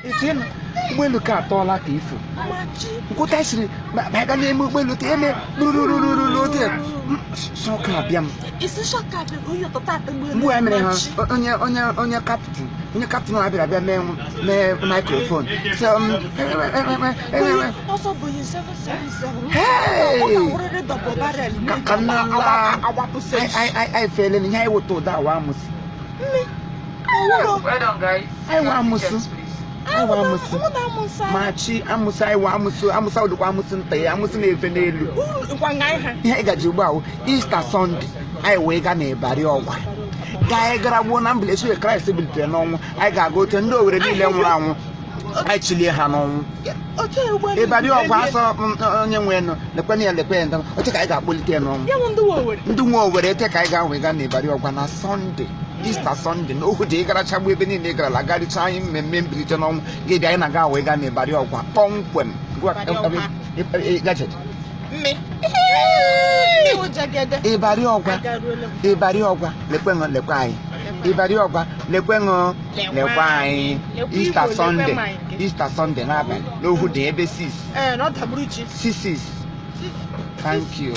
Itin Welu ka tola ka ifu. Nkuta siri ba ga na eme Welu te eme rurururu te. So ka biam. Isi shoka be oyo to tata Welu. Mbu emere ha onye captain. Onye captain na abịa me microphone. So also boy 777. Hey. Already double barrel. I feel in here with to that one mus. Well done, guys. I want musu. I want musu. Machi amusu I want musu. Amusa odu kwa musu nte. Amusu na efe n'elu. Ihe gaji ugbu a Easter Sunday. I we ga na ebari ogwa. Ga gara gbo na mbelesu Christ bilitere n'ọnwụ. I ga go te ndị owere niile nwụrụ anwụ. I chilie ha n'ọnwụ. Ebari ogwa asọ onye nwe no. Lekwe ya lekwe nda. Oche ka I ga akpolite n'ọnwụ. Ndị nwe owere te ka I ga we ga na ebari ogwa na Sunday. Easter Sunday no de gara chagbu ebe niile gara la garicha anyị mmemme mbilite n'ọnwụ gị bịa anyị na ga we ga na ebari ogwa kpọmkwem gadget ebari ogwa lekwe anyị ebari ogwa lekwe anyị Easter Sunday n'abalị n'ohu de ebe 6 thank you.